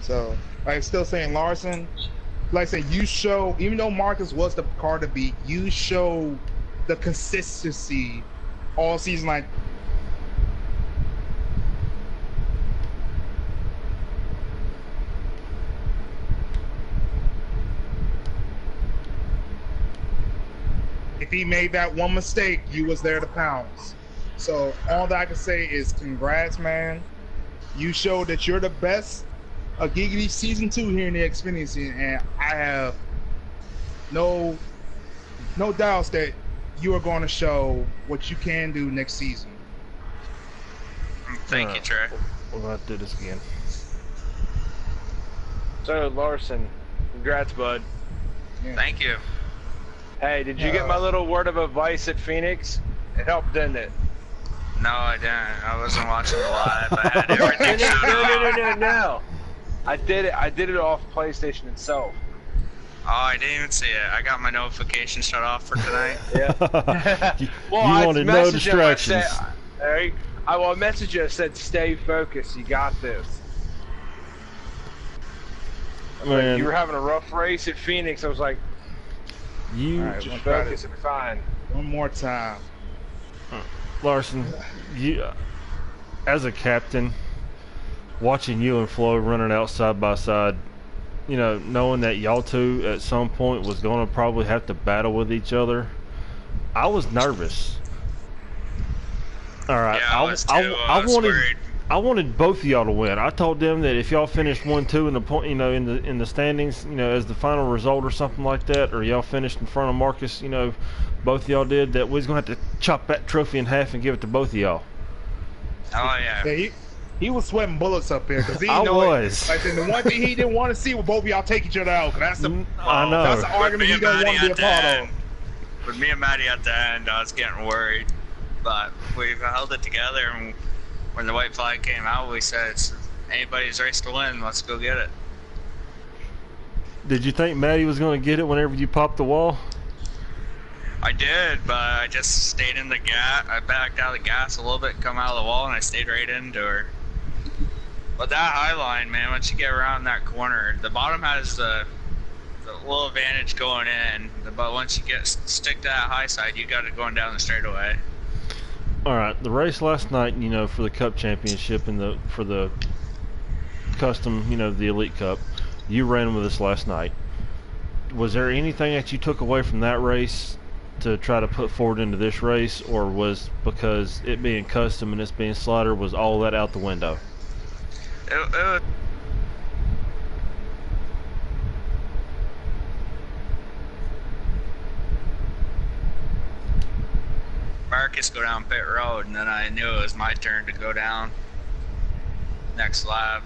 So, like, still saying Larson, like I said, you show, even though Marcus was the car to beat, you show the consistency all season. Like, if he made that one mistake, you was there to pounce. So all that I can say is congrats, man. You showed that you're the best of Giggity Season 2 here in the Xfinity season, and I have no doubts that you are going to show what you can do next season. Thank you, Trey. We're going to do this again. So, Larson, congrats, bud. Yeah. Thank you. Hey, did you get my little word of advice at Phoenix? It helped, didn't it? No, I didn't. I wasn't watching the live. I had everything shut off. No. I did it off PlayStation itself. Oh, I didn't even see it. I got my notification shut off for tonight. Yeah. you I wanted no messaged him, distractions. I messaged you. I said, "Stay focused. You got this." Man, You were having a rough race at Phoenix. I was like, you, All right, "Just we'll try focus and fine." One more time. Larson, you, as a captain, watching you and Flowe running out side by side, you know, knowing that y'all two at some point was going to probably have to battle with each other, I was nervous. All right, Yeah, I was too. I was worried. I wanted both of y'all to win. I told them that if y'all finished 1-2 in the point, you know, in the standings, you know, as the final result or something like that, or y'all finished in front of Marcus, you know, both of y'all did, that we was gonna have to chop that trophy in half and give it to both of y'all. Oh yeah. Yeah, he was sweating bullets up here because he I know was. Like the one thing he didn't want to see was both of y'all take each other out. 'Cause that's the I know. that's the argument he don't want to be a part of. With me and Maddie at the end, I was getting worried, but we held it together. And when the white flag came out, we said, "It's anybody's race to win. Let's go get it." Did you think Maddie was gonna get it whenever you popped the wall? I did, but I just stayed in the gas. I backed out of the gas a little bit, come out of the wall, and I stayed right into her. But that high line, man, once you get around that corner, the bottom has the little advantage going in, but once you stick to that high side, you got it going down the straightaway. All right, the race last night, you know, for the Cup Championship and for the custom, you know, the Elite Cup, you ran with us last night. Was there anything that you took away from that race to try to put forward into this race, or was because it being custom and it's being slaughter, was all that out the window? It Marcus go down pit road, and then I knew it was my turn to go down next lap.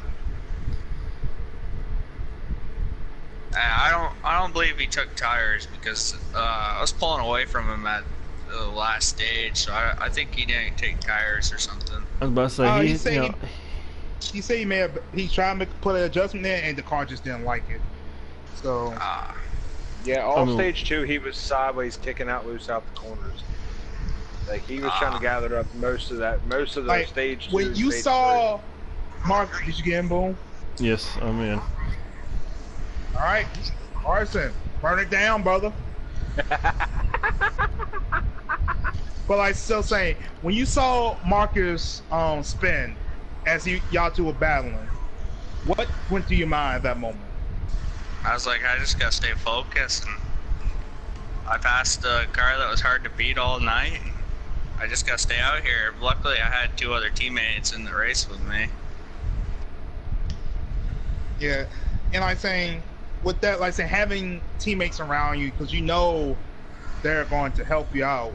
And I don't believe he took tires because I was pulling away from him at the last stage, so I think he didn't take tires or something. I was about to say he said he may have, he's trying to put an adjustment in and the car just didn't like it. So Yeah, all stage 2 he was sideways kicking out loose out the corners. Like he was trying to gather up most of the like, stage 2. When you stage saw Mark, did you get in, Boom? Yes, I'm in. All right, Carson, burn it down, brother. But like still saying, when you saw Marcus spin as y'all two were battling, what went through your mind at that moment? I was like, I just gotta stay focused, and I passed a car that was hard to beat all night. I just gotta stay out here. Luckily, I had 2 other teammates in the race with me. Yeah, and like saying, with that, like saying, having teammates around you, because you know they're going to help you out.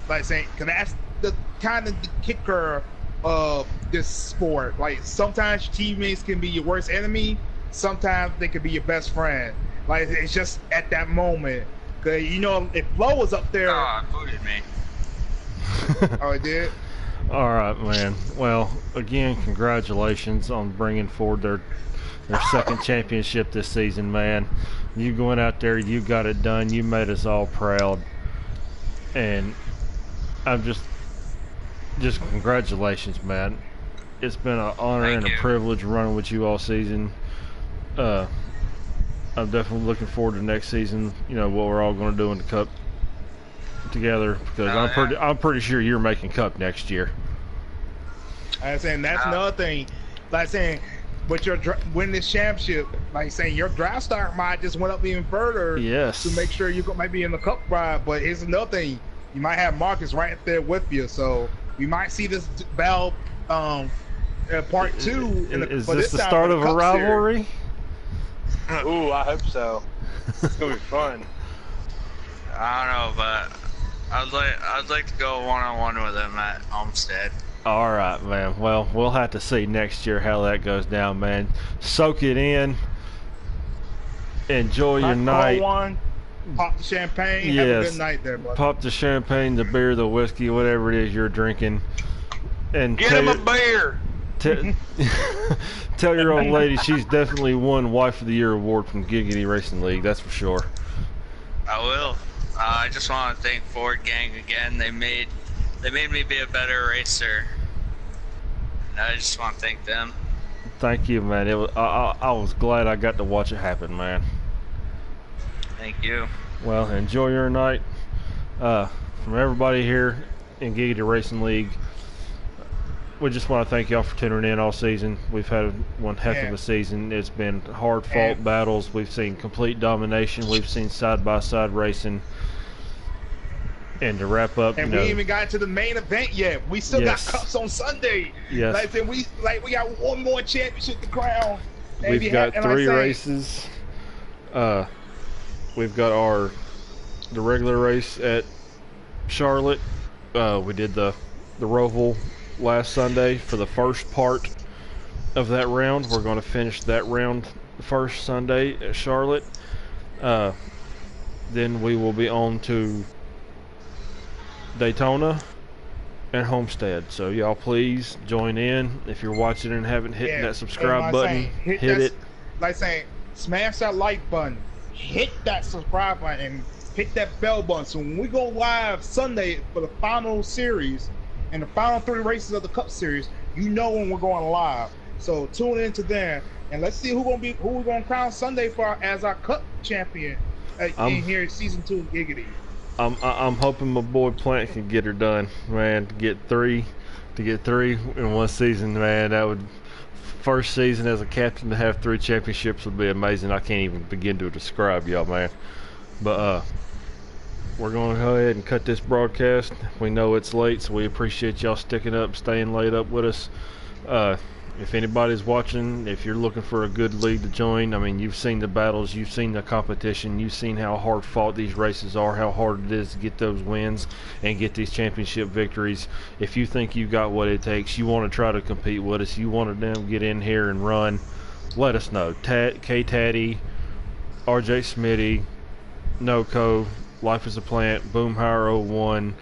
Like saying, because that's the kind of the kicker of this sport. Like sometimes your teammates can be your worst enemy. Sometimes they can be your best friend. Like it's just at that moment. Cause you know, if Flowe was up there, Oh, it booted me. oh, it did. All right, man. Well, again, congratulations on bringing forward their second championship this season, man. You going out there, you got it done. You made us all proud, and I'm just congratulations, man. It's been an honor Thank and a you. privilege running with you all season. I'm definitely looking forward to next season. You know what we're all going to do in the Cup together, because I'm pretty sure you're making Cup next year. I'm saying that's another thing. Like saying, but your win this championship, like saying your draft start might just went up even further. Yes. To make sure you might be in the Cup ride. But here's another thing: you might have Marcus right there with you, so we might see this battle part 2. Is this the start of a rivalry? Ooh, I hope so. It's gonna be fun. I don't know, but I'd like to go one-on-one with him at Homestead. All right, man. Well, we'll have to see next year how that goes down, man. Soak it in. Enjoy your night. Pop the champagne. Yes. Have a good night there, buddy. Pop the champagne, the beer, the whiskey, whatever it is you're drinking. And Get him a beer. tell your old lady she's definitely won Wife of the Year award from Giggity Racing League. That's for sure. I will. I just want to thank Ford Gang again. They made me be a better racer. And I just want to thank them. Thank you, man. It was I was glad I got to watch it happen, man. Thank you. Well, enjoy your night. From everybody here in Giggity Racing League, we just want to thank y'all for tuning in all season. We've had one heck of a season. It's been hard-fought battles. We've seen complete domination. We've seen side-by-side racing. And to wrap up, and we ain't even got to the main event yet. We still got cups on Sunday. Yes. Like we got one more championship to crown. We've got 3 races. We've got the regular race at Charlotte. We did the Roval last Sunday for the first part of that round. We're going to finish that round the first Sunday at Charlotte. Then we will be on to Daytona and Homestead. So y'all please join in. If you're watching and haven't hit that subscribe button, hit it. Like saying, smash that like button, hit that subscribe button, and hit that bell button. So when we go live Sunday for the final series and the final 3 races of the Cup Series, you know when we're going live. So tune into there, and let's see who we're gonna crown Sunday for as our Cup champion in here in season 2 of Giggity. I'm hoping my boy Plant can get her done, man. To get three in one season, man. That would, first season as a captain to have 3 championships would be amazing. I can't even begin to describe y'all, man. But we're going to go ahead and cut this broadcast. We know it's late, so we appreciate y'all sticking up, staying late up with us. If anybody's watching, if you're looking for a good league to join, I mean, you've seen the battles, you've seen the competition, you've seen how hard fought these races are, how hard it is to get those wins and get these championship victories. If you think you got what it takes, you want to try to compete with us, you want to get in here and run, let us know. K-Taddy, RJ Smitty, NoCo, Life is a Plant, Boomhire 01,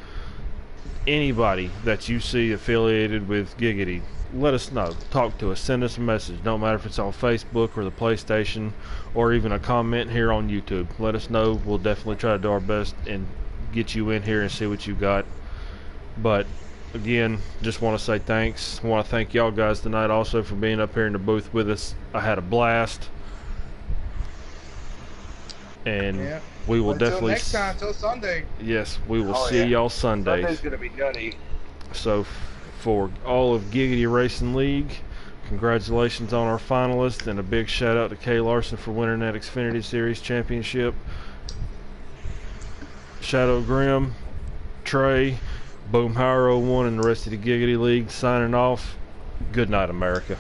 anybody that you see affiliated with Giggity, let us know. Talk to us. Send us a message. Don't matter if it's on Facebook or the PlayStation or even a comment here on YouTube. Let us know. We'll definitely try to do our best and get you in here and see what you got. But again, just want to say thanks. I want to thank y'all guys tonight also for being up here in the booth with us. I had a blast. And we will definitely next time, till Sunday. Yes, we will see y'all Sundays. Sunday's gonna be nutty. So for all of Giggity Racing League, congratulations on our finalists, and a big shout out to KLarson for winning that Xfinity Series championship. Shadow Grim, Trey, Boomhire 01, and the rest of the Giggity League signing off. Good night, America.